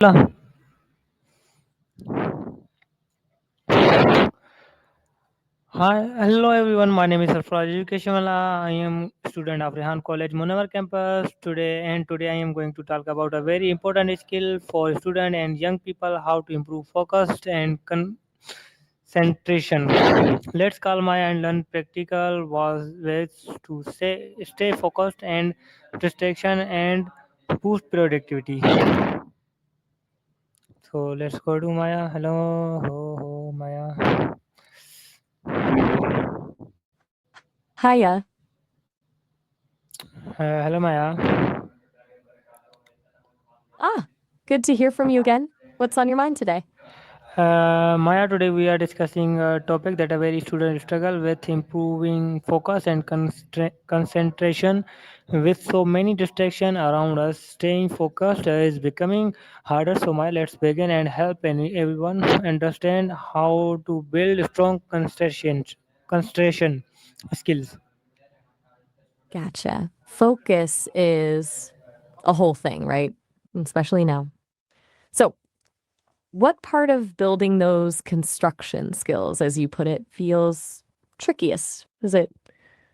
Hola. Hi, hello everyone. My name is Sarfaraz. Educationwala. I am student of Rehan College, Munavar campus today, and today I am going to talk about a very important skill for student and young people: how to improve focus and concentration. Let's call my and learn practical was ways to stay focused and distraction and boost productivity. So let's go to Maya. Hello, Maya. Hiya. Hello, Maya. Ah, good to hear from you again. What's on your mind today? Maya, today we are discussing a topic that a very student struggle with improving focus and concentration. With so many distractions around us, staying focused is becoming harder. So, Maya, let's begin and help everyone understand how to build strong concentration skills. Gotcha. Focus is a whole thing, right? Especially now. So, what part of building those construction skills, as you put it, feels trickiest? Is it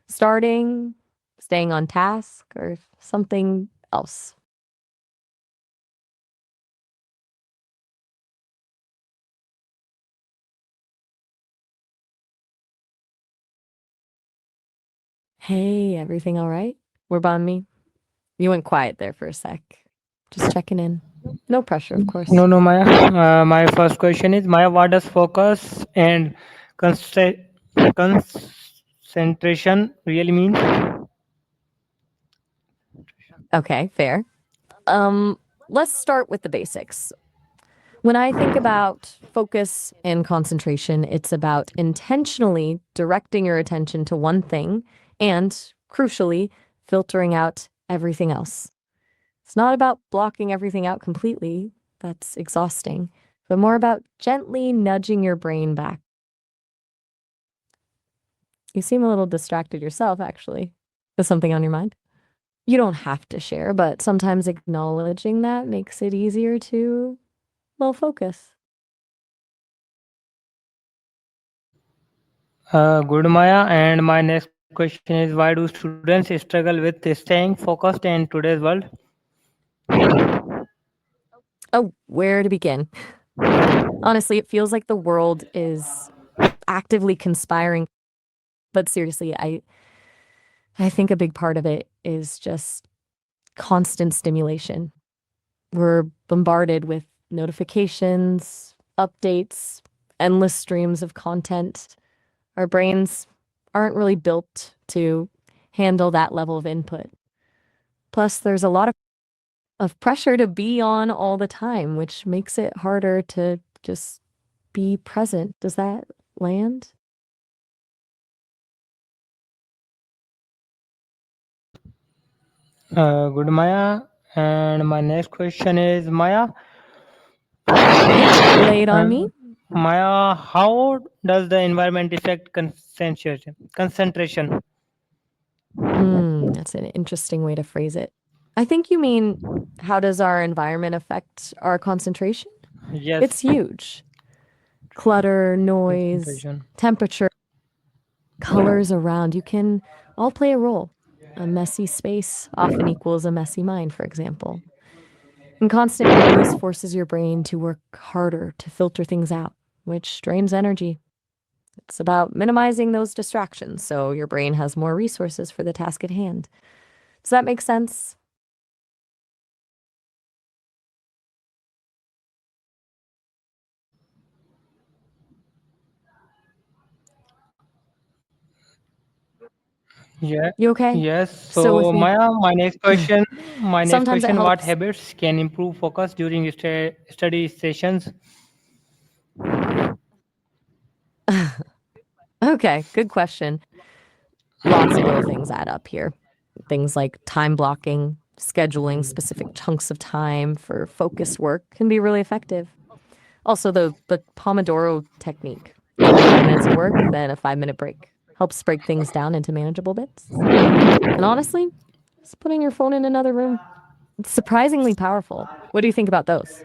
starting, staying on task, or something else? Hey, everything all right? We're on me. You went quiet there for a sec. Just checking in. No pressure, of course. No, no, Maya. My first question is Maya, what does focus and constra- concentration really mean? Okay, fair. Um, let's start with the basics. When I think about focus and concentration, it's about intentionally directing your attention to one thing and, crucially, filtering out everything else. It's not about blocking everything out completely, that's exhausting, but more about gently nudging your brain back. You seem a little distracted yourself, actually. Is something on your mind? You don't have to share, but sometimes acknowledging that makes it easier to, well, focus. Good, Maya. And my next question is why do students struggle with staying focused in today's world? Oh, where to begin? Honestly, it feels like the world is actively conspiring. But seriously, I think a big part of it is just constant stimulation. We're bombarded with notifications, updates, endless streams of content. Our brains aren't really built to handle that level of input. Plus, there's a lot of pressure to be on all the time, which makes it harder to just be present. Does that land? Good, Maya. And my next question is Maya. Yep, lay it on Uh, me. Maya, how does the environment affect concentration? Concentration. That's an interesting way to phrase it. I think you mean, how does our environment affect our concentration? Yes, It's huge. Clutter, noise, concentration. temperature, colors around you can all play a role. A messy space often equals a messy mind, for example. And constant noise forces your brain to work harder to filter things out, which drains energy. It's about minimizing those distractions so your brain has more resources for the task at hand. Does that make sense? Yeah. You okay? Yes. Still with So me? Maya, my next Sometimes it question, what helps. habits can improve focus during study sessions? Okay, good question. Lots of little things add up here. Things like time blocking, scheduling specific chunks of time for focused work can be really effective. Also, the Pomodoro technique 25 minutes of work, then a 5-minute break helps break things down into manageable bits. And honestly, just putting your phone in another room, it's surprisingly powerful. What do you think about those?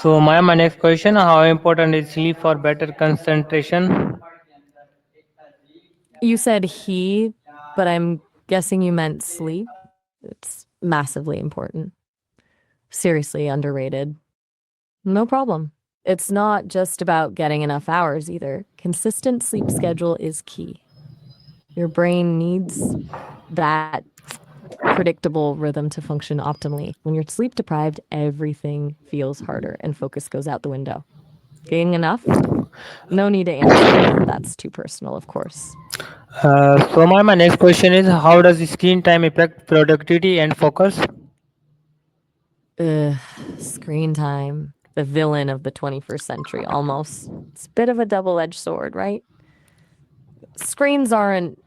So, Maya, my next question: how important is sleep for better concentration? You said he, but I'm guessing you meant sleep. It's massively important. Seriously underrated. No problem. It's not just about getting enough hours either. Consistent sleep schedule is key. Your brain needs that predictable rhythm to function optimally. When you're sleep deprived, everything feels harder and focus goes out the window. Getting enough? No need to answer if that's too personal, of course. My next question is: how does screen time affect productivity and focus? Ugh, screen time. The villain of the 21st century, almost. It's a bit of a double edged sword, right? Screens aren't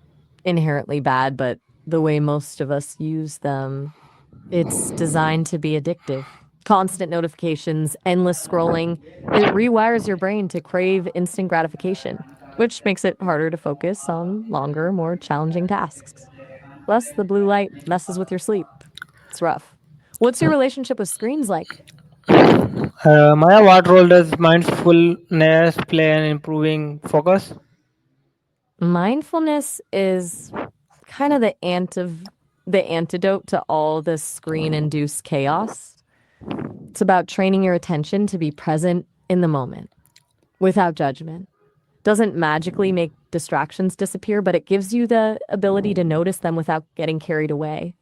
inherently bad, but the way most of us use them, it's designed to be addictive. Constant notifications, endless scrolling, it rewires your brain to crave instant gratification, which makes it harder to focus on longer, more challenging tasks. Plus, the blue light messes with your sleep. It's rough. What's your relationship with screens like? Maya, what role does mindfulness play in improving focus? Mindfulness is kind of the antidote to all this screen-induced chaos. It's about training your attention to be present in the moment without judgment. Doesn't magically make distractions disappear, but it gives you the ability to notice them without getting carried away.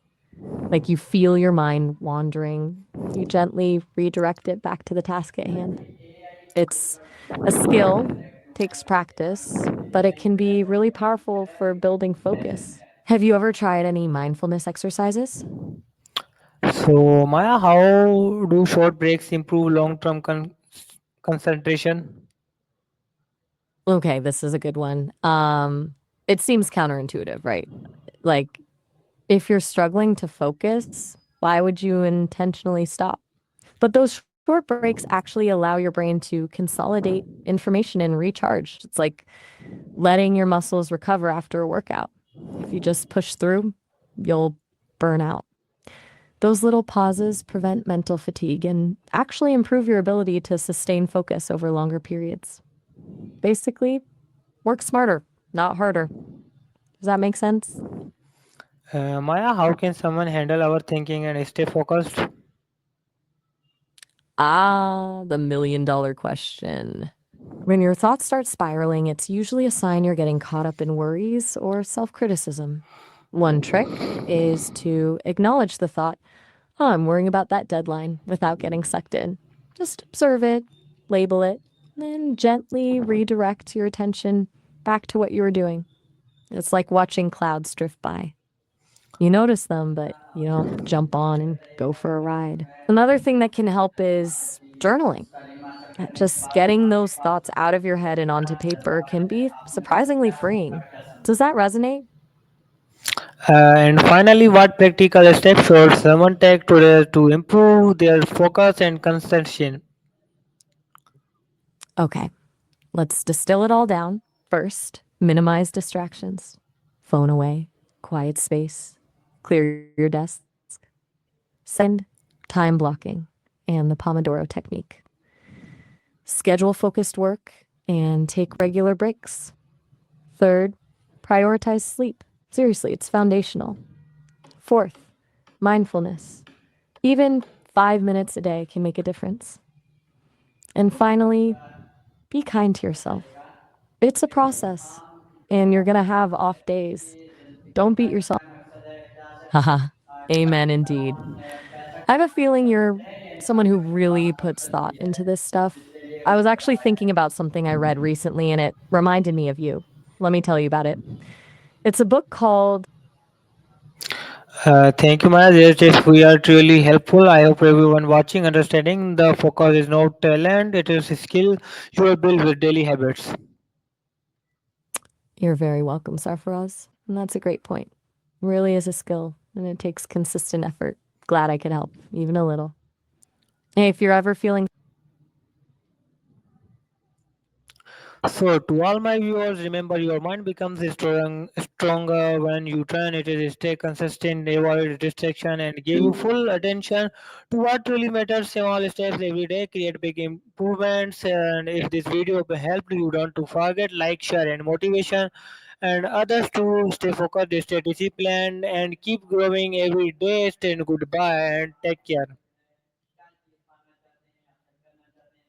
Like you feel your mind wandering, you gently redirect it back to the task at hand. It's a skill, takes practice, but it can be really powerful for building focus. Have you ever tried any mindfulness exercises? So, Maya, how do short breaks improve long-term concentration? Okay, this is a good one. It seems counterintuitive, right? Like if you're struggling to focus, why would you intentionally stop? But those short breaks actually allow your brain to consolidate information and recharge. It's like letting your muscles recover after a workout. If you just push through, you'll burn out. Those little pauses prevent mental fatigue and actually improve your ability to sustain focus over longer periods. Basically, work smarter, not harder. Does that make sense? Maya, how can someone handle our thinking and stay focused? Ah, the $1,000,000 question. When your thoughts start spiraling, it's usually a sign you're getting caught up in worries or self criticism. One trick is to acknowledge the thought, oh, I'm worrying about that deadline without getting sucked in. Just observe it, label it, then gently redirect your attention back to what you were doing. It's like watching clouds drift by. You notice them, but you don't jump on and go for a ride. Another thing that can help is journaling. Just getting those thoughts out of your head and onto paper can be surprisingly freeing. Does that resonate? And finally, what practical steps should someone take today to improve their focus and concentration? Okay, let's distill it all down. First, minimize distractions. Phone away, quiet space, clear your desk. Second, time blocking and the Pomodoro technique. Schedule focused work and take regular breaks. Third, prioritize sleep. Seriously, it's foundational. Fourth, mindfulness. Even 5 minutes a day can make a difference. And finally, be kind to yourself. It's a process, and you're going to have off days. Don't beat yourself. Haha, amen indeed. I have a feeling you're someone who really puts thought into this stuff. I was actually thinking about something I read recently, and it reminded me of you. Let me tell you about it. It's a book called Thank you, Maya. Yes, yes, we are truly helpful. I hope everyone watching understanding the focus is not talent; it is a skill you will build with daily habits. You're very welcome, Sarfaraz. And that's a great point. Really is a skill, and it takes consistent effort. Glad I could help, even a little. Hey, if you're ever feeling So, to all my viewers, remember your mind becomes stronger when you train it is stay consistent, avoid distraction, and give you full attention to what truly matters. Small steps every day create big improvements. And if this video helped you, don't to forget like, share, and motivation, and others to stay focused, stay disciplined, and keep growing every day. Stay goodbye and take care.